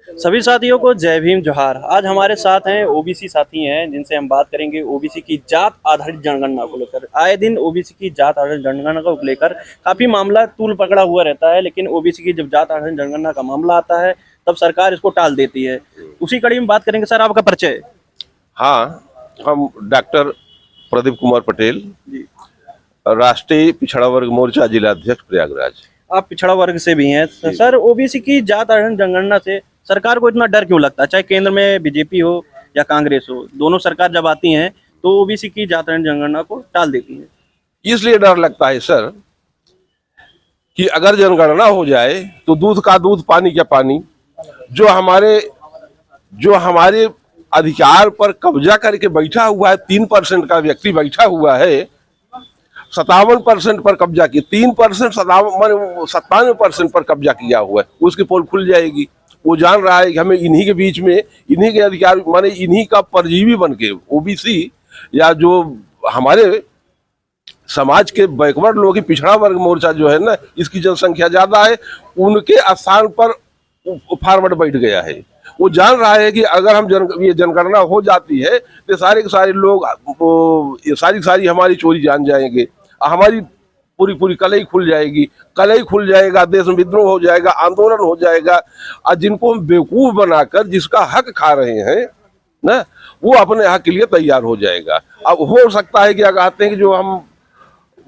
सभी साथियों को जय भीम जोहार। आज हमारे साथ हैं ओबीसी साथी हैं जिनसे हम बात करेंगे ओबीसी की जात आधारित जनगणना को लेकर। आए दिन ओबीसी की जात आधारित जनगणना को लेकर काफी मामला तूल पकड़ा हुआ रहता है, लेकिन ओबीसी की जब जात आधारित जनगणना का मामला आता है तब सरकार इसको टाल देती है। उसी कड़ी में बात करेंगे। सर, आपका परिचय? हाँ, हम डॉक्टर प्रदीप कुमार पटेल, जी। राष्ट्रीय पिछड़ा वर्ग मोर्चा जिला अध्यक्ष प्रयागराज। आप पिछड़ा वर्ग से भी हैं। सर, ओबीसी की जात आधारित जनगणना से सरकार को इतना डर क्यों लगता है? चाहे केंद्र में बीजेपी हो या कांग्रेस हो, दोनों सरकार जब आती हैं तो ओबीसी की जात आधारित जनगणना को टाल देती है। इसलिए डर लगता है सर कि अगर जनगणना हो जाए तो दूध का दूध पानी का पानी, जो हमारे अधिकार पर कब्जा करके बैठा हुआ है, 3% का व्यक्ति बैठा हुआ है, 57% पर कब्जा किया, 3% 97% पर कब्जा किया हुआ है, उसकी पोल खुल जाएगी। वो जान रहा है कि हमें इन्हीं के बीच में, इन्हीं के अधिकार माने इन्हीं का परजीवी बन के ओबीसी या जो हमारे समाज के बैकवर्ड लोग, पिछड़ा वर्ग मोर्चा जो है ना, इसकी जनसंख्या ज्यादा है, उनके स्थान पर फॉरवर्ड बैठ गया है। वो जान रहा है कि अगर हम ये जनगणना हो जाती है तो सारे के सारे लोग सारी हमारी चोरी जान जाएंगे, हमारी पूरी कलई खुल जाएगी, कलई खुल जाएगा, देश में विद्रोह हो जाएगा, आंदोलन हो जाएगा, और जिनको हम बेवकूफ बनाकर जिसका हक खा रहे हैं ना, वो अपने हक के लिए तैयार हो जाएगा। अब हो सकता है कि अगर आते हैं कि जो हम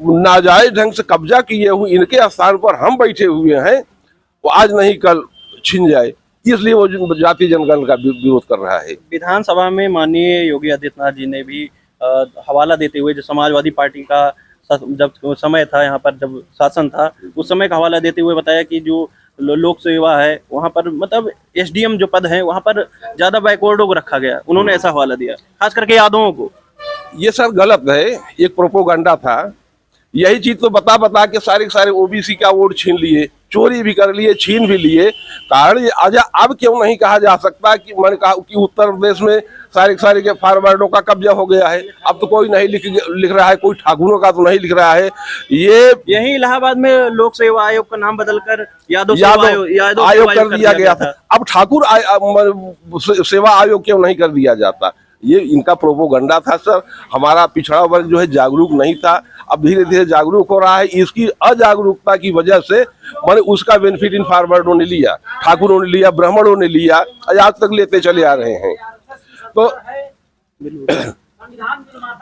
नाजायज ढंग से कब्जा किए हुए इनके स्थान पर हम बैठे हुए हैं, वो आज नहीं कल छिन जाए, इसलिए वो जातीय जनगणना का विरोध कर रहा है। विधानसभा में माननीय योगी आदित्यनाथ जी ने भी हवाला देते हुए, जो समाजवादी पार्टी का जब समय था, यहाँ पर जब शासन था, उस समय का हवाला देते हुए बताया कि जो लोक सेवा है वहाँ पर, मतलब एसडीएम जो पद है वहाँ पर ज्यादा बैकवर्डों को रखा गया। उन्होंने ऐसा हवाला दिया, खास करके यादवों को। ये सर गलत है, एक प्रोपोगंडा था। यही चीज तो बता के सारे ओबीसी का वोट छीन लिए, चोरी भी कर लिए, छीन भी लिए। कारण ये अब क्यों नहीं कहा जा सकता कि मैंने कहा कि उत्तर प्रदेश में सारे के फॉरवर्डों का कब्जा हो गया है। अब तो कोई नहीं लिख रहा है, कोई ठाकुरों का तो नहीं लिख रहा है। यही इलाहाबाद में लोक सेवा आयोग का नाम बदलकर यादव आयोग कर दिया गया था। अब ठाकुर सेवा आयोग क्यों नहीं कर दिया जाता? ये इनका प्रोपोगंडा था सर। हमारा पिछड़ा वर्ग जो है जागरूक नहीं था, अब धीरे धीरे जागरूक हो रहा है। इसकी अजागरूकता की वजह से मैंने उसका बेनिफिट इन फॉरवर्डों ने लिया, ठाकुरों ने लिया, ब्राह्मणों ने लिया, आज तक लेते चले आ रहे हैं। तो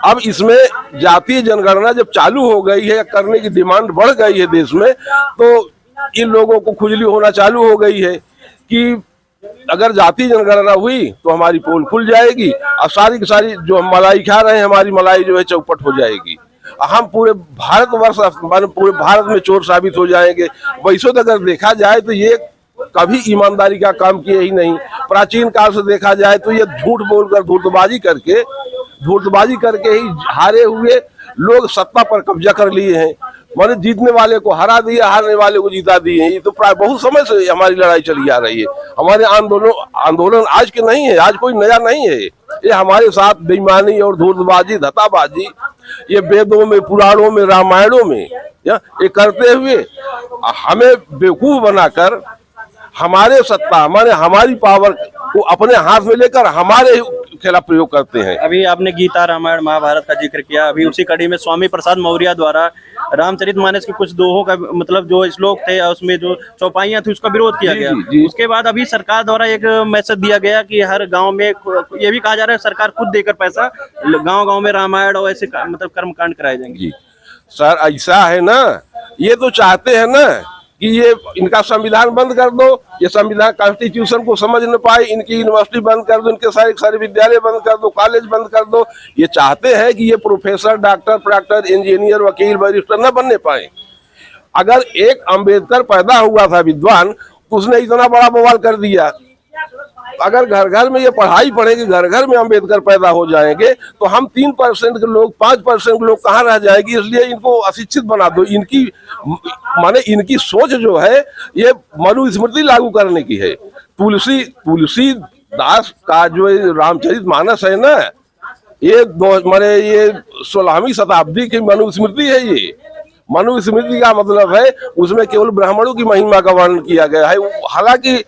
अब इसमें जातीय जनगणना जब चालू हो गई है, करने की डिमांड बढ़ गई है देश में, तो इन लोगों को खुजली होना चालू हो गई है कि अगर जातीय जनगणना हुई तो हमारी पोल खुल जाएगी और सारी की सारी जो हम मलाई खा रहे हैं, हमारी मलाई जो है चौपट हो जाएगी। हम पूरे भारत में चोर साबित हो जाएंगे। वैसे तो अगर देखा जाए तो ये कभी ईमानदारी का काम किए ही नहीं। प्राचीन काल से देखा जाए तो ये झूठ बोलकर, धूर्तबाजी करके ही हारे हुए लोग सत्ता पर कब्जा कर लिए हैं। मैंने जीतने वाले को हरा दिया, हारने वाले को जीता दिए। ये तो प्राय बहुत समय से हमारी लड़ाई चली आ रही है। हमारे आंदोलन आज के नहीं है, आज कोई नया नहीं है। ये हमारे साथ बेईमानी और धूर्तबाजी, धताबाजी, ये वेदों में, पुराणों में, रामायणों में ये करते हुए हमें बेवकूफ बनाकर हमारे सत्ता, हमारी पावर को अपने हाथ में लेकर हमारे खिलाफ प्रयोग करते हैं। अभी आपने गीता, रामायण, महाभारत का जिक्र किया। अभी उसी कड़ी में स्वामी प्रसाद मौर्य द्वारा रामचरितमानस के कुछ दोहों का, मतलब जो श्लोक थे उसमें जो चौपाइयां थी, उसका विरोध किया गया। उसके बाद अभी सरकार द्वारा एक मैसेज दिया गया कि हर गांव में, ये भी कहा जा रहा है सरकार खुद देकर पैसा गांव में रामायण और ऐसे मतलब कर्मकांड कराए जाएंगे। सर ऐसा है ना, ये तो चाहते हैं ना कि ये इनका संविधान बंद कर दो, ये संविधान कॉन्स्टिट्यूशन को समझ न पाए, इनकी यूनिवर्सिटी बंद कर दो, इनके सारे विद्यालय बंद कर दो, कॉलेज बंद कर दो। ये चाहते हैं कि ये प्रोफेसर, डॉक्टर, इंजीनियर, वकील, बैरिस्टर न बनने पाए। अगर एक अम्बेडकर पैदा हुआ था विद्वान, उसने इतना बड़ा बवाल कर दिया। अगर घर घर में ये पढ़ाई पढ़ेगी, घर घर में अम्बेडकर पैदा हो जाएंगे, तो हम 3% के लोग, 5% के लोग कहाँ रह जाएंगे? इसलिए इनको अशिक्षित बना दो। इनकी सोच जो है ये मनुस्मृति लागू करने की है। तुलसीदास का जो रामचरितमानस है ना, ये 16वीं शताब्दी की मनुस्मृति है। ये मनुस्मृति का मतलब है उसमें केवल ब्राह्मणों की महिमा का वर्णन किया गया है। हालांकि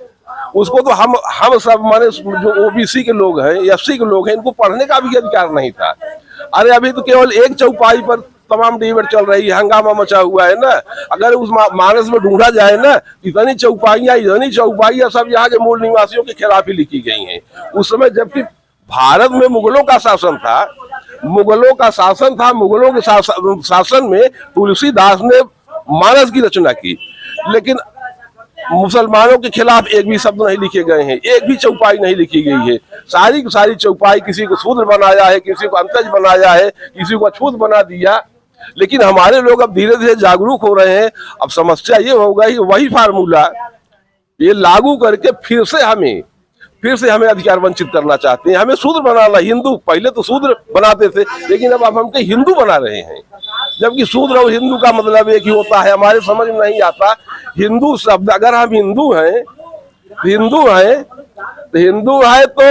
उसको तो हम सब माने जो ओबीसी के लोग हैं, एससी के लोग हैं, इनको पढ़ने का भी अधिकार नहीं था। अरे अभी तो केवल एक चौपाई पर तमाम डिबेट चल रही है, हंगामा मचा हुआ है ना। अगर उस मानस में ढूंढा जाए ना, इतनी चौपाइयां सब यहाँ के मूल निवासियों के खिलाफ ही लिखी गई हैं। उस समय जबकि भारत में मुगलों का शासन था, मुगलों के शासन में तुलसीदास ने मानस की रचना की, लेकिन मुसलमानों के खिलाफ एक भी शब्द नहीं लिखे गए हैं, एक भी चौपाई नहीं लिखी गई है। सारी की सारी चौपाई किसी को शूद्र बनाया है, किसी को अंतज बनाया है, किसी को अछूत बना दिया। लेकिन हमारे लोग अब धीरे धीरे जागरूक हो रहे हैं। अब समस्या ये होगा कि वही फार्मूला ये लागू करके फिर से हमें अधिकार वंचित करना चाहते हैं। हमें शूद्र बनाना, हिंदू पहले तो शूद्र बनाते थे, लेकिन अब हमको हिंदू बना रहे हैं। जबकि शूद्र और हिंदू का मतलब एक ही होता है, हमारे समझ में नहीं आता। हिंदू शब्द, अगर हम हिंदू हैं तो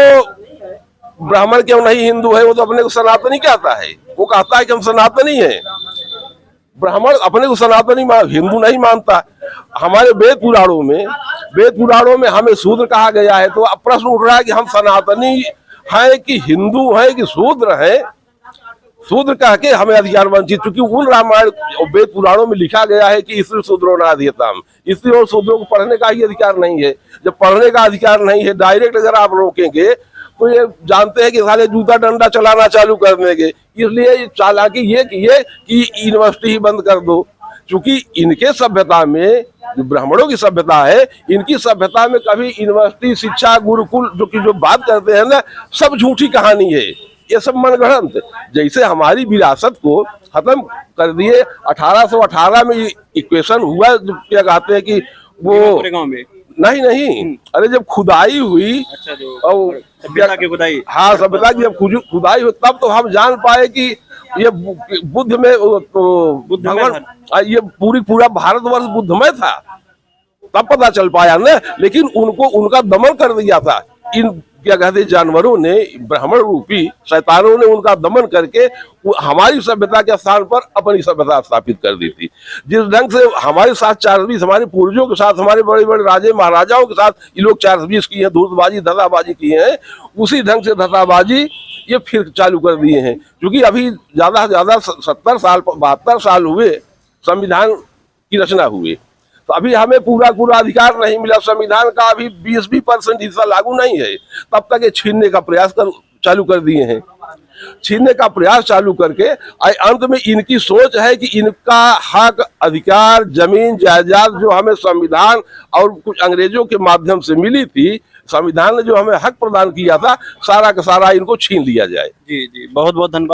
ब्राह्मण क्यों नहीं हिंदू है? वो तो अपने को सनातनी कहता है, वो कहता है कि हम सनातनी हैं। ब्राह्मण अपने को सनातनी हिंदू नहीं मानता। हमारे वेद पुराणों में हमें शूद्र कहा गया है। तो अब प्रश्न उठ रहा है कि हम सनातनी हैं कि हिंदू हैं कि शूद्र हैं? शूद्र कह के हमें अधिकार वंचित, क्योंकि उन रामायण वेद पुराणों में लिखा गया है कि स्त्री शूद्रो नाधियताम, स्त्री और शूद्रों को पढ़ने का ही अधिकार नहीं है। जब पढ़ने का अधिकार नहीं है, डायरेक्ट अगर आप रोकेंगे तो ये जानते हैं कि साले जूता डंडा चलाना चालू कर देंगे। इसलिए चालाकी ये कि यूनिवर्सिटी ही बंद कर दो, क्योंकि इनके सभ्यता में, जो ब्राह्मणों की सभ्यता है, इनकी सभ्यता में कभी यूनिवर्सिटी, शिक्षा, गुरुकुल जो बात करते हैं ना, सब झूठी कहानी है, ये सब मनगढ़ंत। जैसे हमारी विरासत को खत्म कर दिए। 1818 में इक्वेशन हुआ, क्या कहते हैं कि वो नहीं, अरे जब खुदाई हुई, अच्छा, जो सभ्यता की खुदाई, हाँ सभ्यता की जब खुदाई हुई, तब तो हम जान पाए कि ये बुद्ध में तो भगवान, ये पूरा भारतवर्ष बुद्धमय था, तब पता चल पाया ना। लेकिन उनका दमन कर दिया था इन क्या कहते जानवरों ने, ब्राह्मण रूपी शैतानों ने उनका दमन करके हमारी सभ्यता के स्थान पर अपनी सभ्यता स्थापित कर दी थी। जिस ढंग से हमारे साथ 420, हमारे पूर्वजों के साथ, हमारे बड़े बड़े राजे महाराजाओं के साथ ये लोग 420 की है, धूर्तबाजी, धताबाजी की है, उसी ढंग से धताबाजी ये फिर चालू कर दिए हैं। क्योंकि अभी ज्यादा से ज्यादा 70 साल 72 साल हुए संविधान की रचना हुए, तो अभी हमें पूरा अधिकार नहीं मिला। संविधान का अभी 20% हिस्सा लागू नहीं है। तब तक ये छीनने का प्रयास चालू कर दिए हैं। छीनने का प्रयास चालू करके अंत में इनकी सोच है कि इनका हक, अधिकार, जमीन जायदाद जो हमें संविधान और कुछ अंग्रेजों के माध्यम से मिली थी, संविधान ने जो हमें हक प्रदान किया था, सारा का सारा इनको छीन लिया जाए। जी, बहुत बहुत धन्यवाद।